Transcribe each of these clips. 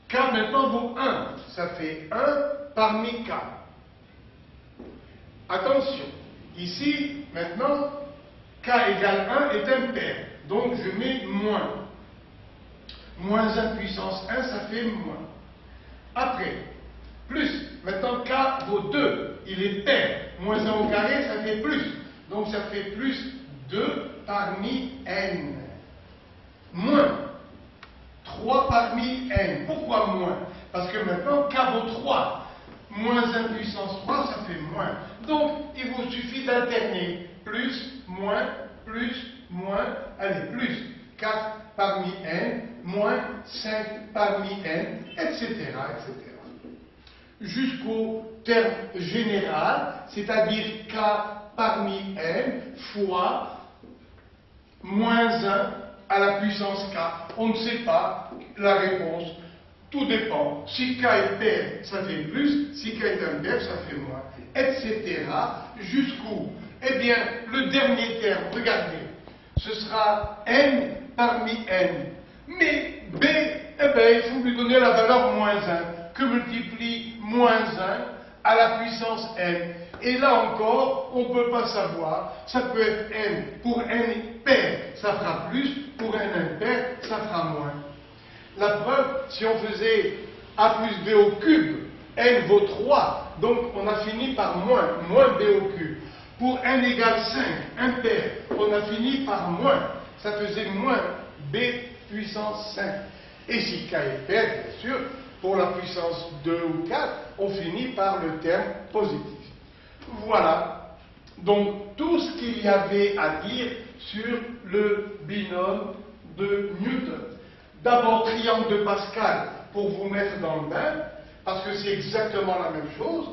K maintenant vaut 1. Ça fait 1 parmi K. Attention, ici, maintenant, K égale 1 est impair. Donc je mets moins. Moins 1 puissance 1, ça fait moins. Après, plus. Maintenant, K vaut 2. Il est pair. Moins 1 au carré, ça fait plus. Donc ça fait plus 2 parmi n. Moins 3 parmi n. Pourquoi moins? Parce que maintenant, K vaut 3. Moins 1 puissance 3, ça fait moins. Donc, il vous suffit d'alterner. Plus, moins, allez, plus 4 parmi n, moins 5 parmi n, etc., etc. Jusqu'au terme général, c'est-à-dire K parmi n fois moins 1 à la puissance K. On ne sait pas la réponse. Tout dépend. Si K est pair, ça fait plus. Si K est impair, ça fait moins. Etc. Jusqu'où? Eh bien, le dernier terme, regardez, ce sera n parmi n. Mais B, eh bien, il faut lui donner la valeur moins 1, que multiplie moins 1 à la puissance n. Et là encore, on ne peut pas savoir. Ça peut être n. Pour n pair, ça fera plus. Pour n impair, ça fera moins. La preuve, si on faisait a plus b au cube, n vaut 3. Donc on a fini par moins b au cube. Pour n égale 5, impair, on a fini par moins. Ça faisait moins b puissance 5. Et si k est pair, bien sûr, pour la puissance 2 ou 4, on finit par le terme positif. Voilà, donc tout ce qu'il y avait à dire sur le binôme de Newton. D'abord, triangle de Pascal pour vous mettre dans le bain, parce que c'est exactement la même chose,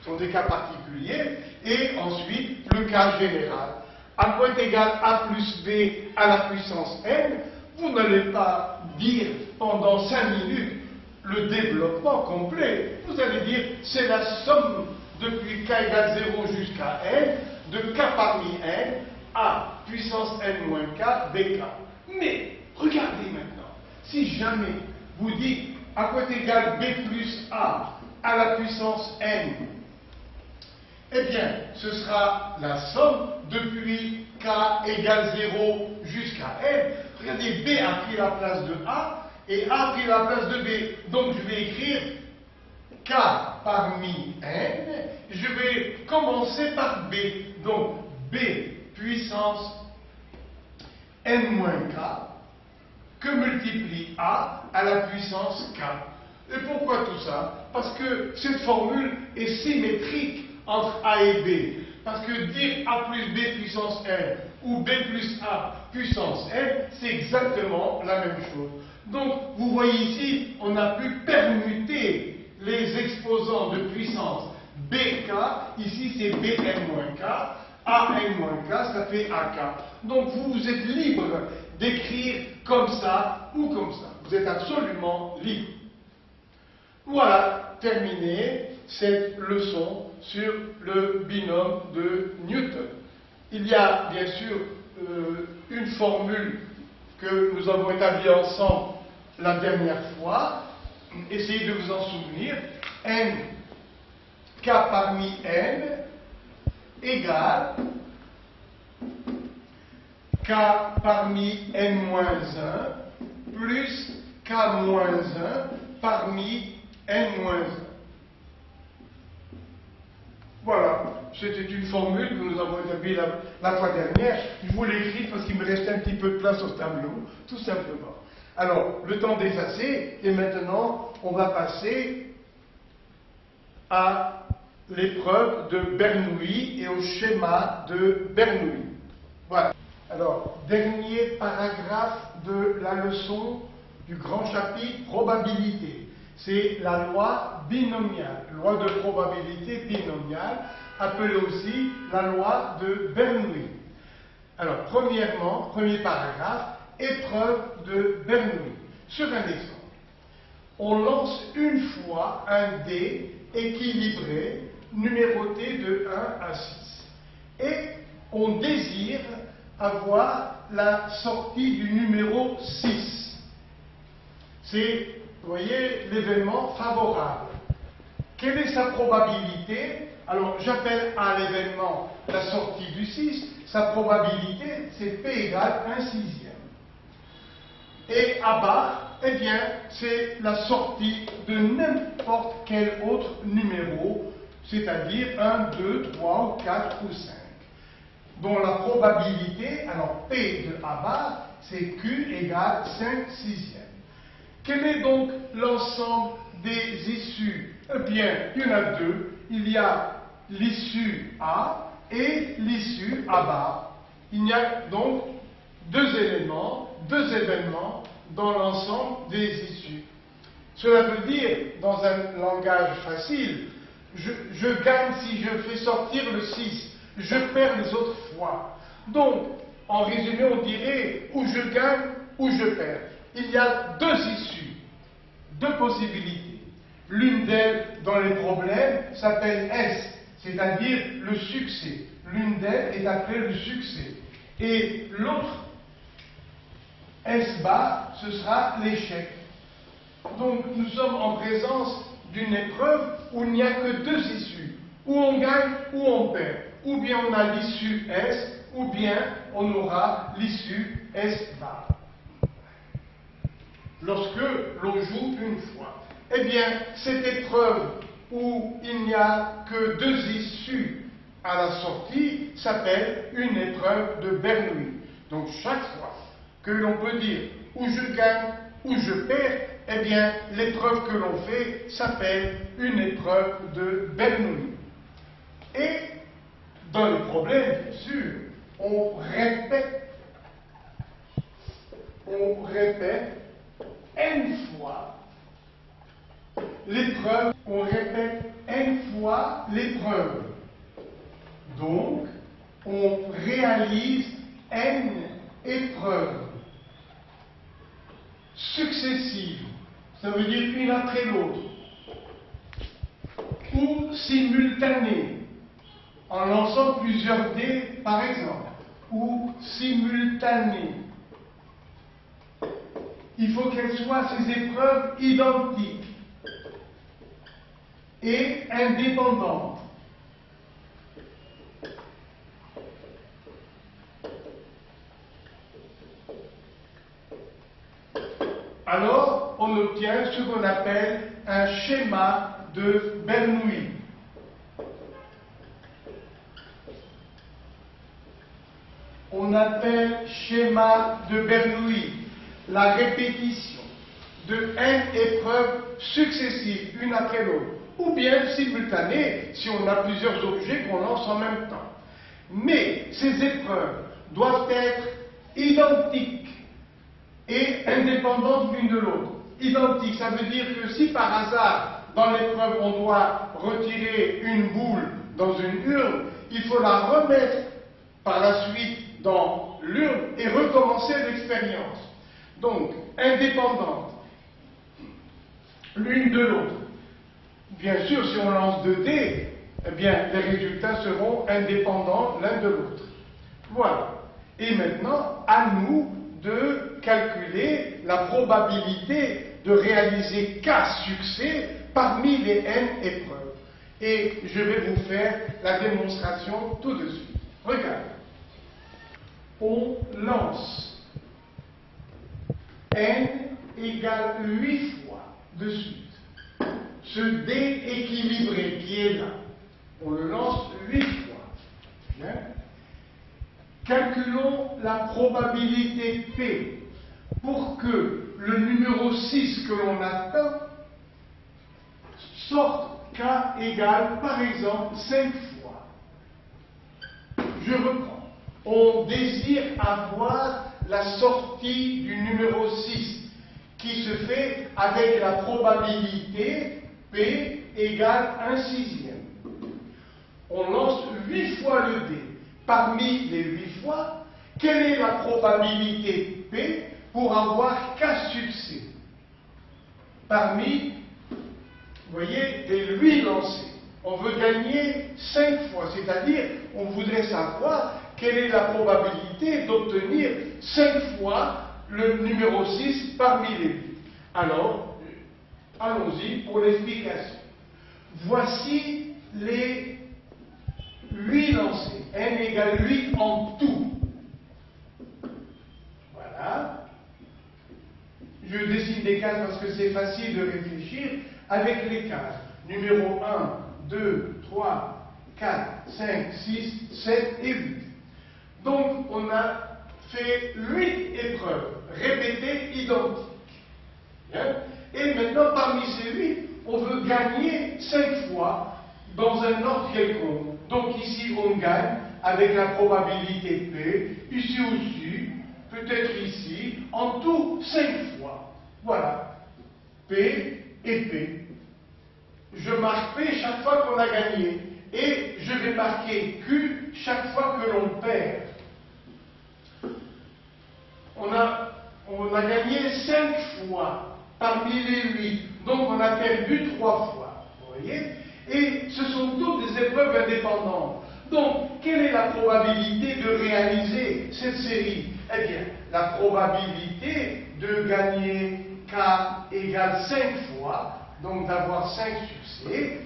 ce sont des cas particuliers, et ensuite le cas général. A moins égal a plus b à la puissance n, vous n'allez pas dire pendant 5 minutes le développement complet. Vous allez dire c'est la somme depuis k égale 0 jusqu'à n, de k parmi n à puissance n moins k dk. Mais regardez maintenant, si jamais vous dites à quoi est égal b plus a à la puissance n, eh bien ce sera la somme depuis k égale 0 jusqu'à n. Regardez, b a pris la place de a et a pris la place de b. Donc je vais écrire k parmi n, je vais commencer par b. Donc b puissance n moins k, que multiplie a à la puissance k. Et pourquoi tout ça? Parce que cette formule est symétrique entre a et b. Parce que dire a plus b puissance n ou b plus a puissance n, c'est exactement la même chose. Donc, vous voyez ici, on a pu permuter les exposants de puissance bk. Ici, c'est bn-k. an-k, ça fait ak. Donc, vous êtes libre d'écrire comme ça ou comme ça. Vous êtes absolument libre. Voilà, terminé cette leçon sur le binôme de Newton. Il y a bien sûr une formule que nous avons établie ensemble la dernière fois. Essayez de vous en souvenir. N, k parmi n, égale k parmi n-1 plus k-1 parmi n-1. Voilà, c'était une formule que nous avons établie la fois dernière. Je vous l'ai écrite parce qu'il me restait un petit peu de place au tableau, tout simplement. Alors, le temps d'effacer, et maintenant, on va passer à l'épreuve de Bernoulli et au schéma de Bernoulli. Voilà. Alors, dernier paragraphe de la leçon du grand chapitre probabilité. C'est la loi binomiale, loi de probabilité binomiale, appelée aussi la loi de Bernoulli. Alors, premièrement, premier paragraphe, épreuve de Bernoulli. Sur un exemple, on lance une fois un dé équilibré, numéroté de 1 à 6. Et on désire avoir la sortie du numéro 6. C'est vous voyez, l'événement favorable. Quelle est sa probabilité? Alors, j'appelle A l'événement la sortie du 6. Sa probabilité, c'est P égale 1/6. Et A bar, eh bien, c'est la sortie de n'importe quel autre numéro, c'est-à-dire 1, 2, 3, ou 4 ou 5. Dont la probabilité, alors P de A bar, c'est Q égale 5/6. Quel est donc l'ensemble des issues? Eh bien, il y en a deux. Il y a l'issue A et l'issue A bar. Il y a donc deux événements dans l'ensemble des issues. Cela veut dire, dans un langage facile, je gagne si je fais sortir le 6, je perds les autres fois. Donc, en résumé, on dirait ou je gagne ou je perds. Il y a deux issues, deux possibilités. L'une d'elles, dans les problèmes, s'appelle S, c'est-à-dire le succès. L'une d'elles est appelée le succès. Et l'autre, S bar, ce sera l'échec. Donc nous sommes en présence d'une épreuve où il n'y a que deux issues. Ou on gagne ou on perd. Ou bien on a l'issue S, ou bien on aura l'issue S bar. Lorsque l'on joue une fois. Eh bien, cette épreuve où il n'y a que deux issues à la sortie s'appelle une épreuve de Bernoulli. Donc chaque fois que l'on peut dire ou je gagne ou je perds, eh bien l'épreuve que l'on fait s'appelle une épreuve de Bernoulli. Et dans les problèmes, bien sûr, on répète n fois l'épreuve, on répète n fois l'épreuve. Donc, on réalise n épreuves successives, ça veut dire une après l'autre, ou simultanées, en lançant plusieurs dés par exemple, ou simultanées. Il faut qu'elles soient ces épreuves identiques et indépendantes. Alors, on obtient ce qu'on appelle un schéma de Bernoulli. On appelle schéma de Bernoulli la répétition de n épreuves successives, une après l'autre, ou bien simultanées, si on a plusieurs objets qu'on lance en même temps. Mais ces épreuves doivent être identiques et indépendantes l'une de l'autre. Identiques, ça veut dire que si par hasard, dans l'épreuve, on doit retirer une boule dans une urne, il faut la remettre par la suite dans l'urne et recommencer l'expérience. Donc, indépendantes l'une de l'autre. Bien sûr, si on lance 2 dés, eh bien, les résultats seront indépendants l'un de l'autre. Voilà. Et maintenant, à nous de calculer la probabilité de réaliser K succès parmi les n épreuves. Et je vais vous faire la démonstration tout de suite. Regardez. On lance n égale 8 fois de suite ce dé équilibré qui est là. On le lance 8 fois. Bien. Calculons la probabilité P pour que le numéro 6 que l'on atteint sorte K égale, par exemple, 5 fois. Je reprends. On désire avoir la sortie du numéro 6 qui se fait avec la probabilité P égale 1/6. On lance 8 fois le dé. Parmi les 8 fois, quelle est la probabilité P pour avoir K succès? Parmi, vous voyez, les 8 lancés, on veut gagner 5 fois, c'est-à-dire on voudrait savoir quelle est la probabilité d'obtenir 5 fois le numéro 6 parmi les 8. Alors, allons-y pour l'explication. Voici les 8 lancers. N égale 8 en tout. Voilà. Je dessine des cases parce que c'est facile de réfléchir avec les cases. Numéro 1, 2, 3, 4, 5, 6, 7 et 8. Donc, on a fait 8 épreuves, répétées, identiques. Bien. Et maintenant, parmi ces 8, on veut gagner 5 fois dans un ordre quelconque. Donc ici, on gagne avec la probabilité P, ici aussi, peut-être ici, en tout 5 fois. Voilà. P et P. Je marque P chaque fois qu'on a gagné. Et je vais marquer Q chaque fois que l'on perd. On a gagné 5 fois parmi les 8. Donc on a perdu 3 fois. Vous voyez? Et ce sont toutes des épreuves indépendantes. Donc, quelle est la probabilité de réaliser cette série? Eh bien, la probabilité de gagner K égale 5 fois, donc d'avoir 5 succès.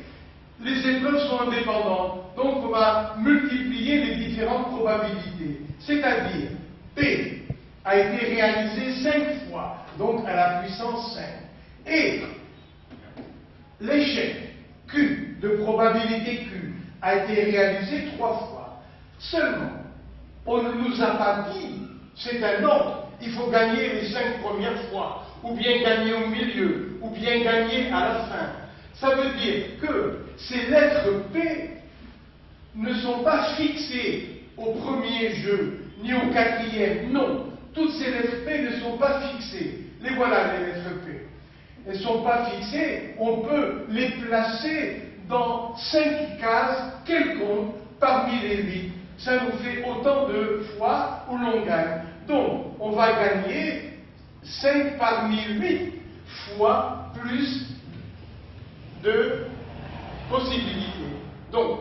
Les épreuves sont indépendantes, donc on va multiplier les différentes probabilités. C'est-à-dire, P a été réalisé 5 fois, donc à la puissance 5. Et l'échec Q, de probabilité Q, a été réalisé 3 fois. Seulement, on ne nous a pas dit, c'est un ordre, il faut gagner les 5 premières fois, ou bien gagner au milieu, ou bien gagner à la fin. Ça veut dire que ces lettres P ne sont pas fixées au premier jeu, ni au quatrième, non. Toutes ces lettres P ne sont pas fixées. Les voilà, les lettres P. Elles ne sont pas fixées, on peut les placer dans 5 cases quelconques parmi les 8. Ça nous fait autant de fois où l'on gagne. Donc, on va gagner 5 parmi 8 fois plus de possibilités. Donc,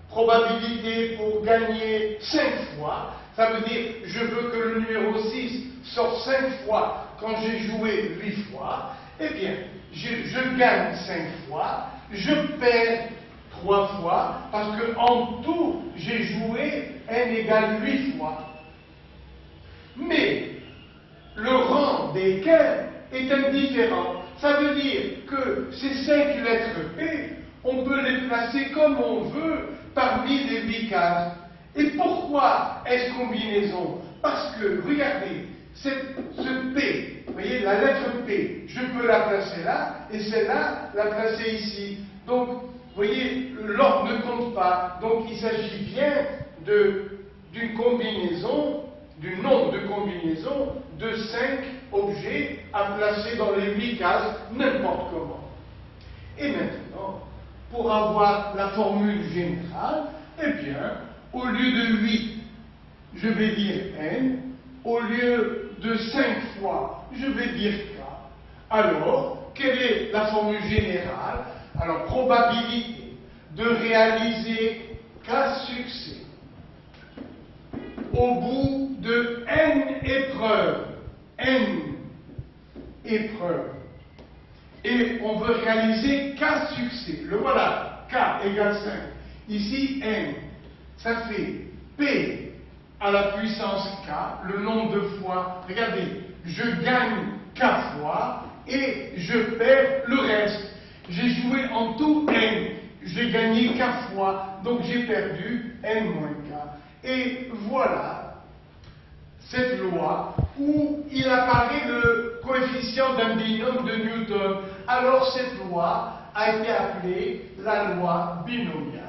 probabilité pour gagner 5 fois, ça veut dire je veux que le numéro 6 sorte 5 fois quand j'ai joué 8 fois. Eh bien, je gagne 5 fois, je perds 3 fois, parce que en tout, j'ai joué n égale 8 fois. Mais le rang des quints est indifférent. Ça veut dire que ces 5 lettres P, on peut les placer comme on veut parmi les 8 cases. Et pourquoi est-ce combinaison? Parce que, regardez, ce P, vous voyez, la lettre P, je peux la placer là, et celle-là, la placer ici. Donc, vous voyez, l'ordre ne compte pas. Donc, il s'agit bien d'une combinaison, du nombre de combinaisons de 5 objets à placer dans les 8 cases, n'importe comment. Et maintenant, pour avoir la formule générale, eh bien, au lieu de 8, je vais dire n, au lieu de 5 fois, je vais dire k. Alors, quelle est la formule générale? Alors, probabilité de réaliser k succès au bout de n épreuves. N épreuves. Et on veut réaliser k succès. Le voilà, k égale 5. Ici, n. Ça fait P à la puissance K, le nombre de fois. Regardez, je gagne K fois et je perds le reste. J'ai joué en tout N. J'ai gagné K fois, donc j'ai perdu N moins K. Et voilà cette loi où il apparaît le coefficient d'un binôme de Newton. Alors cette loi a été appelée la loi binomiale.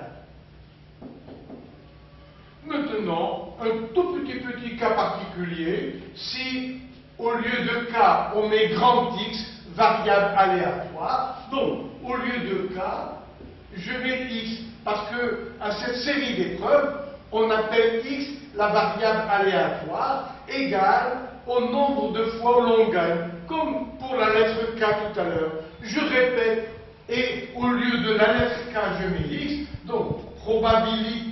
Maintenant, un tout petit cas particulier, si au lieu de K, on met grand X, variable aléatoire, donc au lieu de K, je mets X, parce que à cette série d'épreuves, on appelle X la variable aléatoire égale au nombre de fois où l'on gagne, comme pour la lettre K tout à l'heure. Je répète, et au lieu de la lettre K, je mets X, donc probabilité